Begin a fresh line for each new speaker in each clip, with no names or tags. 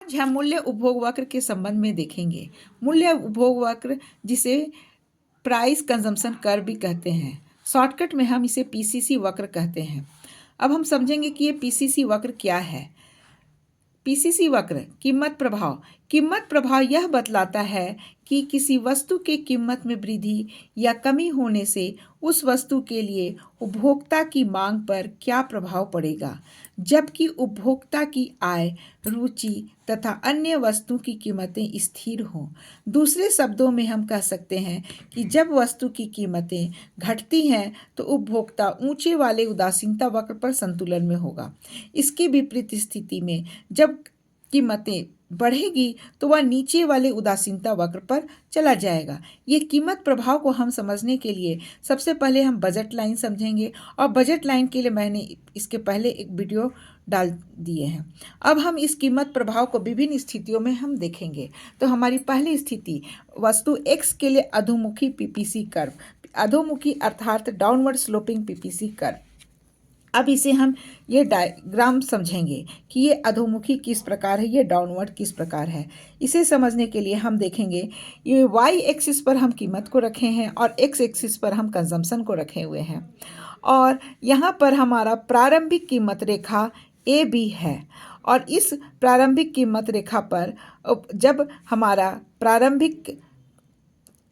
आज हम मूल्य उपभोग वक्र के संबंध में देखेंगे। मूल्य उपभोग वक्र जिसे प्राइस कंजम्पशन कर्व भी कहते हैं, शॉर्टकट में हम इसे पीसीसी वक्र कहते हैं। अब हम समझेंगे कि ये पीसीसी वक्र क्या है। पीसीसी वक्र कीमत प्रभाव यह बतलाता है कि किसी वस्तु के कीमत में वृद्धि या कमी होने से उस वस्तु के लिए उपभोक्ता की मांग पर क्या प्रभाव पड़ेगा, जबकि उपभोक्ता की आय, रुचि तथा अन्य वस्तु की कीमतें स्थिर हों। दूसरे शब्दों में हम कह सकते हैं कि जब वस्तु की कीमतें घटती हैं तो उपभोक्ता ऊंचे वाले उदासीनता वक्र पर संतुलन में होगा। इसकी विपरीत स्थिति में जब कीमतें बढ़ेगी तो वह नीचे वाले उदासीनता वक्र पर चला जाएगा। ये कीमत प्रभाव को हम समझने के लिए सबसे पहले हम बजट लाइन समझेंगे, और बजट लाइन के लिए मैंने इसके पहले एक वीडियो डाल दिए हैं। अब हम इस कीमत प्रभाव को विभिन्न स्थितियों में हम देखेंगे। तो हमारी पहली स्थिति वस्तु X के लिए अधोमुखी पीपीसी कर्व, अधोमुखी अर्थात डाउनवर्ड स्लोपिंग पीपीसी कर्व। अब इसे हम ये डायग्राम समझेंगे कि ये अधोमुखी किस प्रकार है, ये डाउनवर्ड किस प्रकार है। इसे समझने के लिए हम देखेंगे ये y एक्सिस पर हम कीमत को रखे हैं और x एक्सिस पर हम कंजम्पशन को रखे हुए हैं, और यहाँ पर हमारा प्रारंभिक कीमत रेखा ए बी है। और इस प्रारंभिक कीमत रेखा पर जब हमारा प्रारंभिक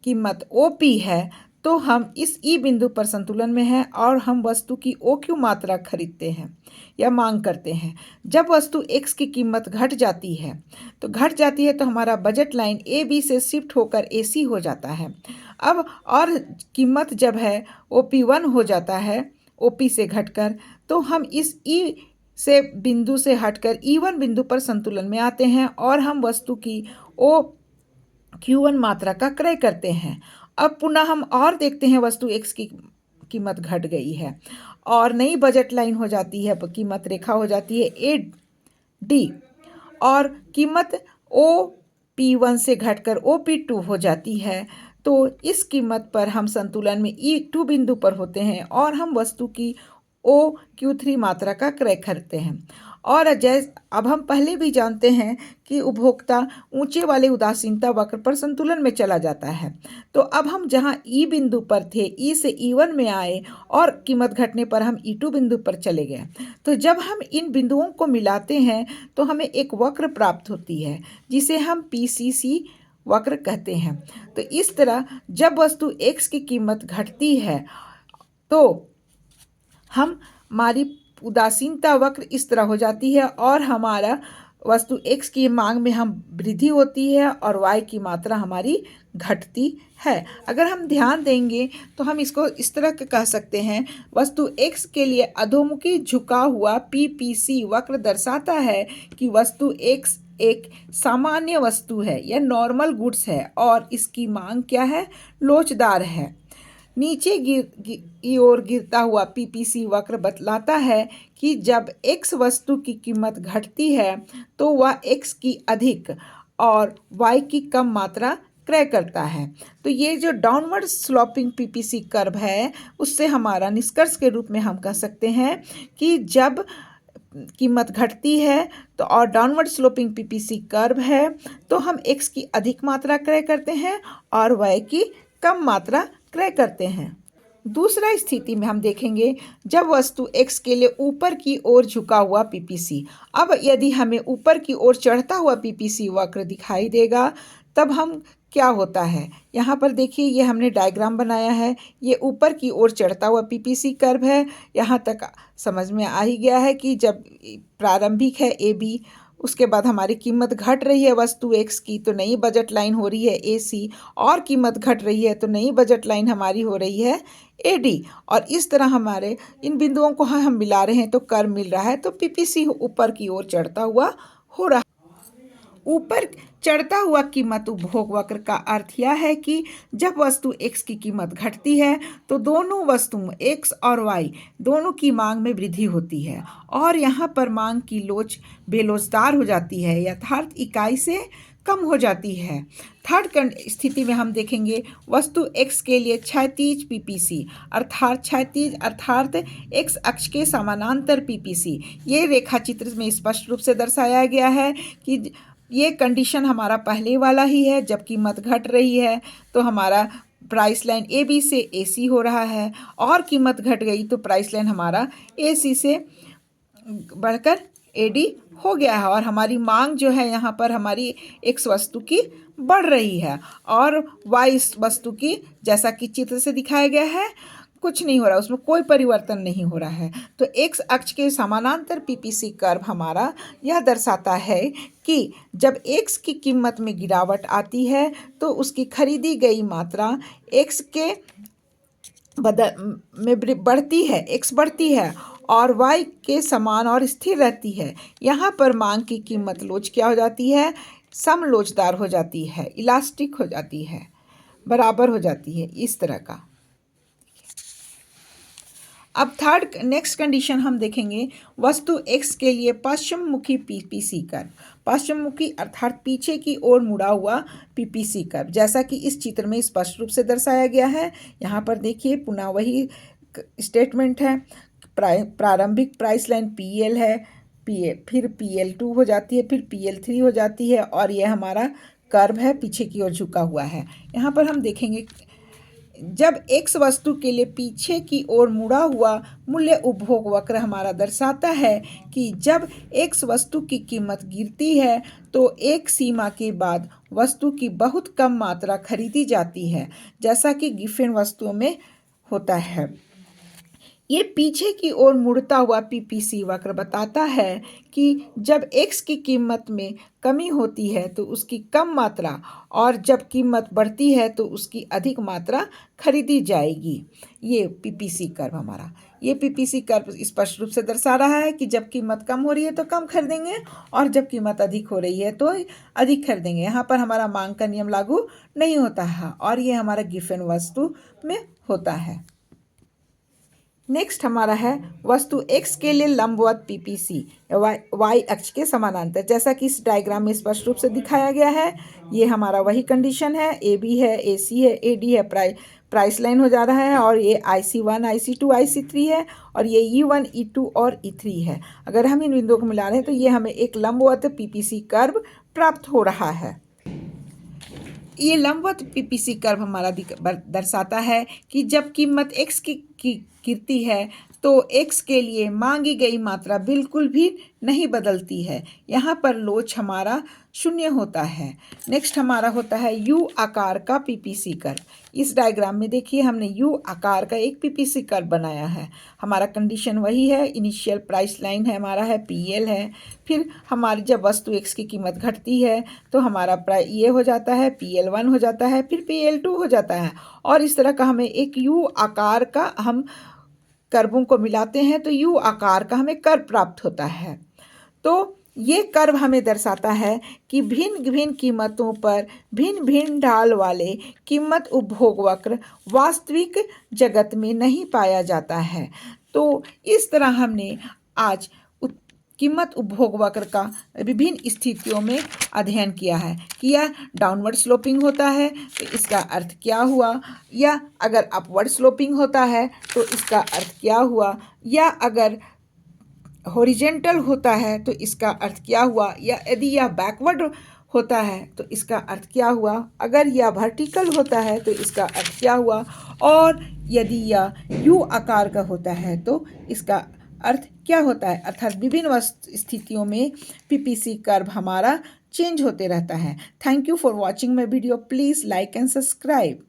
कीमत ओ पी है तो हम इस ई बिंदु पर संतुलन में हैं और हम वस्तु की ओ क्यू मात्रा खरीदते हैं या मांग करते हैं। जब वस्तु एक्स की कीमत घट जाती है तो हमारा बजट लाइन ए बी से शिफ्ट होकर ए सी हो जाता है। अब और कीमत जब है ओ पी 1 हो जाता है ओ पी से घटकर, तो हम इस ई से बिंदु से हटकर E1 बिंदु पर संतुलन में आते हैं और हम वस्तु की ओ Q1 मात्रा का क्रय करते हैं। अब पुनः हम और देखते हैं वस्तु X की कीमत घट गई है और नई बजट लाइन हो जाती है, कीमत रेखा हो जाती है ए डी, और कीमत OP1 से घटकर OP2 हो जाती है। तो इस कीमत पर हम संतुलन में E2 बिंदु पर होते हैं और हम वस्तु की OQ3 मात्रा का क्रय करते हैं। और अब हम पहले भी जानते हैं कि उपभोक्ता ऊंचे वाले उदासीनता वक्र पर संतुलन में चला जाता है। तो अब हम जहां ई बिंदु पर थे, ई से E1 में आए और कीमत घटने पर हम E2 बिंदु पर चले गए। तो जब हम इन बिंदुओं को मिलाते हैं तो हमें एक वक्र प्राप्त होती है जिसे हम पीसीसी वक्र कहते हैं। तो इस तरह जब वस्तु X की कीमत घटती है तो हमारी उदासीनता वक्र इस तरह हो जाती है और हमारा वस्तु X की मांग में हम वृद्धि होती है और Y की मात्रा हमारी घटती है। अगर हम ध्यान देंगे तो हम इसको इस तरह के कह सकते हैं, वस्तु X के लिए अधोमुखी झुका हुआ PPC वक्र दर्शाता है कि वस्तु X एक सामान्य वस्तु है या नॉर्मल गुड्स है और इसकी मांग क्या है, लोचदार है। नीचे की ओर गिरता हुआ पीपीसी वक्र बतलाता है कि जब X वस्तु की कीमत घटती है तो वह X की अधिक और Y की कम मात्रा क्रय करता है। तो ये जो डाउनवर्ड स्लोपिंग पीपीसी कर्व है उससे हमारा निष्कर्ष के रूप में हम कह सकते हैं कि जब कीमत घटती है तो और डाउनवर्ड स्लोपिंग पीपीसी कर्व है तो हम X की अधिक मात्रा क्रय करते हैं और Y की कम मात्रा क्रय करते हैं। दूसरा स्थिति में हम देखेंगे जब वस्तु X के लिए ऊपर की ओर झुका हुआ पीपीसी। अब यदि हमें ऊपर की ओर चढ़ता हुआ पीपीसी वक्र दिखाई देगा तब हम क्या होता है, यहाँ पर देखिए ये हमने डायग्राम बनाया है, ये ऊपर की ओर चढ़ता हुआ पीपीसी कर्व है। यहाँ तक समझ में आ ही गया है कि जब प्रारंभिक है ए बी, उसके बाद हमारी कीमत घट रही है वस्तु X की तो नई बजट लाइन हो रही है AC, और कीमत घट रही है तो नई बजट लाइन हमारी हो रही है AD, और इस तरह हमारे इन बिंदुओं को हम मिला रहे हैं तो कर्व मिल रहा है। तो PPC ऊपर की ओर चढ़ता हुआ हो रहा है। ऊपर चढ़ता हुआ कीमत उपभोग वक्र का अर्थ यह है कि जब वस्तु X की कीमत घटती है तो दोनों वस्तुओं X और Y दोनों की मांग में वृद्धि होती है और यहाँ पर मांग की लोच बेलोचदार हो जाती है, यथार्थ इकाई से कम हो जाती है। थर्ड स्थिति में हम देखेंगे वस्तु X के लिए क्षैतिज पीपीसी अर्थात X अक्ष के समानांतर पीपीसी। ये रेखा चित्र में स्पष्ट रूप से दर्शाया गया है कि ये कंडीशन हमारा पहले वाला ही है। जब कीमत घट रही है तो हमारा प्राइस लाइन ए बी से ए सी हो रहा है, और कीमत घट गई तो प्राइस लाइन हमारा ए सी से बढ़कर ए डी हो गया है। और हमारी मांग जो है यहाँ पर हमारी एक्स वस्तु की बढ़ रही है, और वाई इस वस्तु की, जैसा कि चित्र से दिखाया गया है, कुछ नहीं हो रहा, उसमें कोई परिवर्तन नहीं हो रहा है। तो एक्स अक्ष के समानांतर पीपीसी कर्व हमारा यह दर्शाता है कि जब एक्स की कीमत में गिरावट आती है तो उसकी खरीदी गई मात्रा एक्स के में बढ़ती है, एक्स बढ़ती है और वाई के समान और स्थिर रहती है। यहाँ पर मांग की कीमत लोच क्या हो जाती है? समलोचदार हो जाती है, इलास्टिक हो जाती है, बराबर हो जाती है, इस तरह का। अब थर्ड नेक्स्ट कंडीशन हम देखेंगे, वस्तु एक्स के लिए पश्चिम मुखी पीपीसी कर्व। पश्चिम मुखी अर्थात पीछे की ओर मुड़ा हुआ पीपीसी कर्व, जैसा कि इस चित्र में स्पष्ट रूप से दर्शाया गया है। यहाँ पर देखिए पुनः वही स्टेटमेंट है। प्रारंभिक प्राइस लाइन पी एल है, फिर PL2 हो जाती है, फिर PL3 हो जाती है, और यह हमारा कर्व है, पीछे की ओर झुका हुआ है। यहाँ पर हम देखेंगे जब एक्स वस्तु के लिए पीछे की ओर मुड़ा हुआ मूल्य उपभोग वक्र हमारा दर्शाता है कि जब एक्स वस्तु की कीमत गिरती है तो एक सीमा के बाद वस्तु की बहुत कम मात्रा खरीदी जाती है, जैसा कि गिफिन वस्तुओं में होता है। ये पीछे की ओर मुड़ता हुआ पीपीसी वक्र बताता है कि जब एक्स की कीमत में कमी होती है तो उसकी कम मात्रा, और जब कीमत बढ़ती है तो उसकी अधिक मात्रा खरीदी जाएगी। ये पीपीसी कर्व हमारा, ये पीपीसी कर्व स्पष्ट रूप से दर्शा रहा है कि जब कीमत कम हो रही है तो कम खरीदेंगे, और जब कीमत अधिक हो रही है तो अधिक खरीदेंगे। यहाँ पर हमारा मांग का नियम लागू नहीं होता है, और ये हमारा गिफन वस्तु में होता है। नेक्स्ट हमारा है वस्तु एक्स के लिए लंबवत पीपीसी वाई अक्ष के समानांतर, जैसा कि इस डायग्राम में स्पष्ट रूप से दिखाया गया है। ये हमारा वही कंडीशन है, ए बी है, ए सी है, ए डी है, प्राइस लाइन हो जा रहा है, और ये IC1 IC2 IC3 है, और ये E1 E2 और E3 है। अगर हम इन बिंदुओं को मिला रहे हैं तो ये हमें एक लंबवत पीपीसी कर्व प्राप्त हो रहा है। ये लंबवत पीपीसी कर्व हमारा दर्शाता है कि जब कीमत एक्स की गिरती है तो एक्स के लिए मांगी गई मात्रा बिल्कुल भी नहीं बदलती है। यहाँ पर लोच हमारा शून्य होता है। नेक्स्ट हमारा होता है यू आकार का पीपीसी कर्व। इस डायग्राम में देखिए हमने यू आकार का एक पीपीसी कर्व बनाया है। हमारा कंडीशन वही है, इनिशियल प्राइस लाइन है हमारा है PL है, फिर हमारी जब वस्तु एक्स की कीमत घटती है तो हमारा प्राइस ये हो जाता है, PL1 हो जाता है, फिर PL2 हो जाता है, और इस तरह का हमें एक यू आकार का हम कर्वों को मिलाते हैं तो यू आकार का हमें कर्व प्राप्त होता है। तो ये कर्व हमें दर्शाता है कि भिन्न भिन्न कीमतों पर भिन्न भिन्न ढाल वाले कीमत उपभोग वक्र वास्तविक जगत में नहीं पाया जाता है। तो इस तरह हमने आज कीमत उपभोग वक्र का विभिन्न स्थितियों में अध्ययन किया है कि यह डाउनवर्ड स्लोपिंग होता है तो इसका अर्थ क्या हुआ, या अगर अपवर्ड स्लोपिंग होता है तो इसका अर्थ क्या हुआ, या अगर हॉरिजेंटल होता है तो इसका अर्थ क्या हुआ, या यदि यह बैकवर्ड होता है तो इसका अर्थ क्या हुआ, अगर यह वर्टिकल होता है तो इसका अर्थ क्या हुआ, और यदि यह यू आकार का होता है तो इसका अर्थ क्या होता है। अर्थात विभिन्न स्थितियों में पीपीसी कर्व हमारा चेंज होते रहता है। Thank you for watching my video. Please like and subscribe.